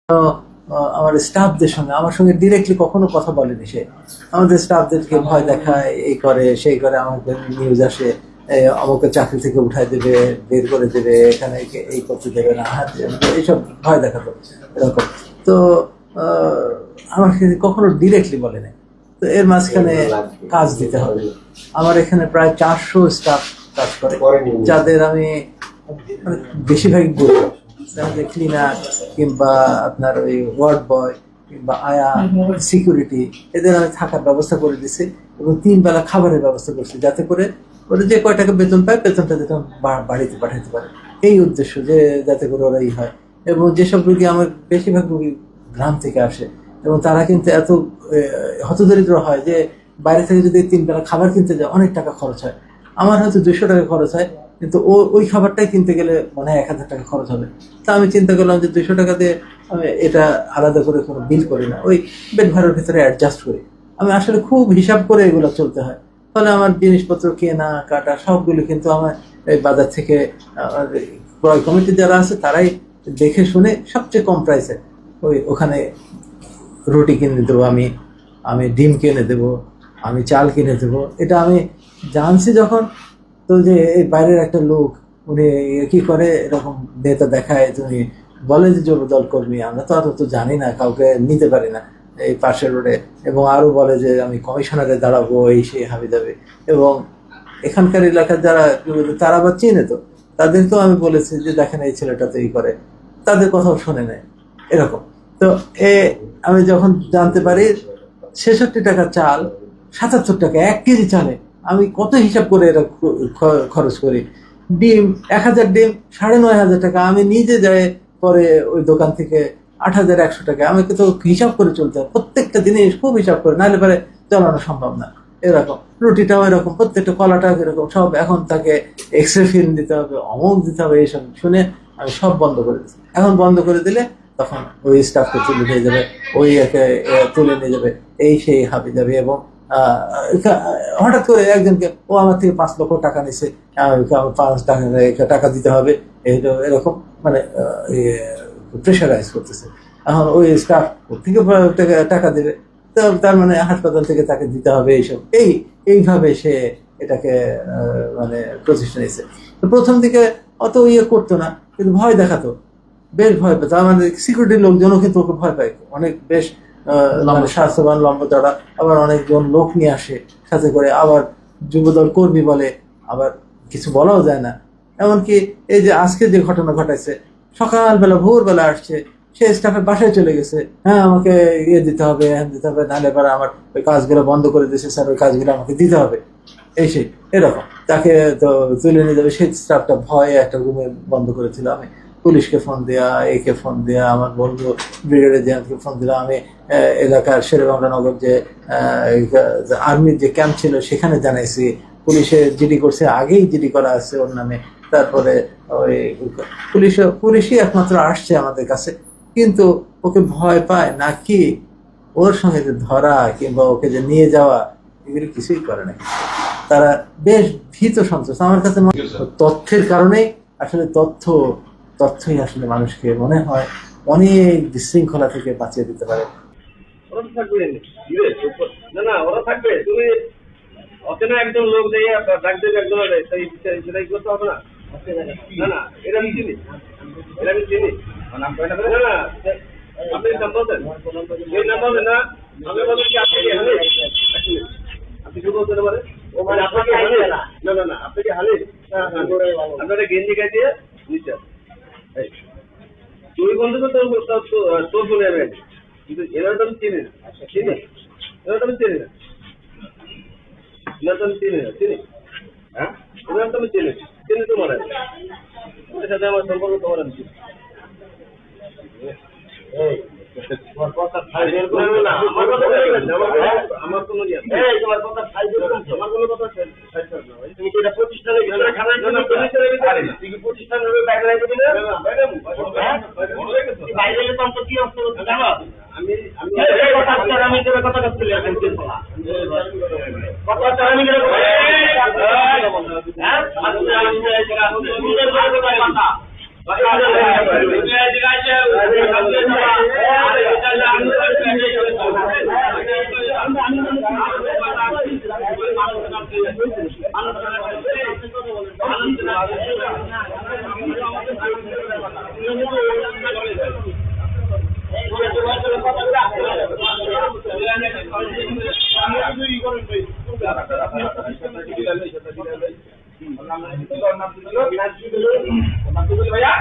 আমার স্টাফদের সঙ্গে আমার সঙ্গে ডিরেক্টলি কখনো কথা বলেনি সে। আমাদের স্টাফদেরকে ভয় দেখায়, এই করে সেই করে, আমাকে নিউজ আসে আমাকে চাকরি থেকে উঠাই দেবে, বের করে দেবে, এখানে এই করতে দেবে না, হাত এইসব ভয় দেখাতো এরকম। তো আমাকে কখনো ডিরেক্টলি বলেনি। তো এর মাঝখানে কাজ দিতে হবে। আমার এখানে প্রায় 400 স্টাফ কাজ করে, যাদের আমি মানে বেশিরভাগই গরিব, ক্লিনার কিংবা আপনার ওই ওয়ার্ড বয় কিংবা আয়া, সিকিউরিটি, এদের আমি থাকার ব্যবস্থা করে দিছি এবং 3 বেলা খাবারের ব্যবস্থা করছি, যাতে করে ওরা যে কয় টাকা বেতন পায় বেতনটা যাতে বাড়িতে পাঠাতে পারে, এই উদ্দেশ্য, যে যাতে করে ওরা হয়। এবং যেসব রুগী, আমার বেশিরভাগ রুগী গ্রাম থেকে আসে এবং তারা কিন্তু এত হতদরিদ্র হয় যে বাইরে থেকে যদি 3 বেলা খাবার কিনতে যায় অনেক টাকা খরচ হয়। আমার হয়তো 200 টাকা খরচ হয়, কিন্তু ওই খাবারটাই কিনতে গেলে মনে হয় 1000 টাকা খরচ হবে। তা আমি চিন্তা করলাম যে 200 টাকা দিয়ে আমি এটা আলাদা করে কোনো বিল করি না, ওই বেড ভাড়ার ভিতরে অ্যাডজাস্ট করি। আমি আসলে খুব হিসাব করে এগুলো চলতে হয়। ফলে আমার জিনিসপত্র কেনা কাটা সবগুলো কিন্তু আমার এই বাজার থেকে ক্রয় কমিটি যারা আছে তারাই দেখে শুনে সবচেয়ে কম প্রাইসে ওখানে রুটি কিনে দেবো, আমি ডিম কিনে দেবো, আমি চাল কিনে দেবো। এটা আমি জানছি যখন, তো যে এই বাইরের একটা লোক উনি কি করে এরকম নেতা দেখায়, তুমি বলে যে যুব দল কর্মী, আমরা তো অত জানি না, কাউকে নিতে পারি না এই পাশের রোডে, এবং আরো বলে যে আমি কমিশনারে দাঁড়াবো, এই সেই হাবি যাবে। এবং এখানকার এলাকার যারা তারা আবার চিনে, তো তাদেরকেও আমি বলেছি যে দেখেন এই ছেলেটা তো এই করে, তাদের কথাও শোনে নেয় এরকম। তো আমি যখন জানতে পারি 66 টাকা চাল, 77 টাকা 1 কেজি চালে, আমি কত হিসাব করে এটা খরচ করি। ডিম 1000 ডিম 9500 টাকা, আমি নিজে যাই পরে ওই দোকান থেকে 8100 টাকা। আমাকে তো হিসাব করে চলতে হয়, প্রত্যেকটা জিনিস খুব হিসাব করে, নাহলে পরে চালানো সম্ভব না এরকম। রুটিটাও এরকম, প্রত্যেকটা কলাটাও এরকম, সব এখন তাকে এক্সরে ফিল্ম দিতে হবে, অমুক দিতে হবে, এইসব শুনে আমি সব বন্ধ করে দিচ্ছি। এখন বন্ধ করে দিলে তখন ওই স্টাফকে তুলে নিয়ে যাবে, ওই একে তুলে নিয়ে যাবে, এই সেই হাবি যাবে। এবং হঠাৎ করে একজনকে, ও আমার থেকে 5 লক্ষ টাকা নিছে, 5 টাকা দিতে হবে, এরকম মানে প্রেশারাইজ করতেছে। এখন ওই স্টাফ থেকে টাকা দেবে, তার মানে হাসপাতাল থেকে তাকে দিতে হবে, এইসব এইভাবে সে এটাকে মানে প্রতিষ্ঠা নিয়েছে। তো প্রথম দিকে অত করতো না, কিন্তু ভয় দেখাতো, বেশ ভয় পেত। আমাদের সিকিউরিটির লোকজনও কিন্তু ওকে ভয় পায়, অনেক বেশ মানে স্বাস্থ্যবান লম্বা চড়া, আবার অনেকজন লোক নিয়ে আসে সাথে করে, আবার যুবদল কর্মী বলে, আবার কিছু বলাও যায় না। এমনকি এই যে আজকে যে ঘটনা ঘটাইছে, সকালবেলা ভোরবেলা আসছে, সে স্টাফের বাসায় চলে গেছে, হ্যাঁ আমাকে দিতে হবে, দিতে হবে, নাহলে এবার আমার ওই কাজগুলো বন্ধ করে দিয়েছে স্যার, ওই কাজগুলো আমাকে দিতে হবে, এই সেই এরকম। তাকে তো তুলে নিয়ে যাবে, সেই স্টাফটা ভয়ে একটা রুমে বন্ধ করেছিল। আমি পুলিশকে ফোন দেওয়া, একে ফোন দেওয়া, আমার বন্ধু ব্রিগেডিয়ার জেনারেলকে ফোন দিলাম, আমি এলাকার শেরেবাংলা নগর যে আর্মির যে ক্যাম্প ছিল সেখানে জানাইছি, পুলিশে জিডি করছে, আগেই জিডি করা আছে ওর নামে। তারপরে ওই পুলিশই একমাত্র আসছে আমাদের কাছে, কিন্তু ওকে ভয় পায় নাকি ওর সঙ্গে যে ধরা কিংবা ওকে যে নিয়ে যাওয়া, এগুলো কিছুই করে না। তারা বেশ ভীত সন্ত্রস্ত। আমার কাছে তথ্যের কারণেই আসলে তথ্যই আসলে মানুষকে মনে হয় অনেক বিশৃঙ্খলা থেকে বাঁচিয়ে দিতে পারে। ওরা থাকবে, তুমি অচেনা একজন লোক দিয়ে ডাক দেবে একজন, সেটাই করতে হবে না। না না, এটা আমি চিনি, এটা আমি চিনি। না না, আপনি নাম্বার দেন, এই নাম্বার দেন না, আমি বলছি কি আপনি হালে, আপনি কি বলতে পারে? ও মানে আপনাকে হালে, না না না, আপনি কি হালে, আপনারা গেঞ্জি গাইতে নিচে তুই বন্ধু তো তোর শুনে যাবেন, কিন্তু এরা তো আমি চিনি না, চিনি এরা তো আমি চিনি না, এরা তো আমি চিনি না, চিনি, হ্যাঁ এরা তো আমি চিনি, চিনি তোমার সাথে আমার সম্পর্ক তোমার আমি চিনি। আমার কোনো কথা তুমি কি এটা প্রতিষ্ঠানের ভিতরে প্রতিষ্ঠানের বাইরে বাইরে কি অর্থ জানো? আমি কথা করছি কথা ভাইয়া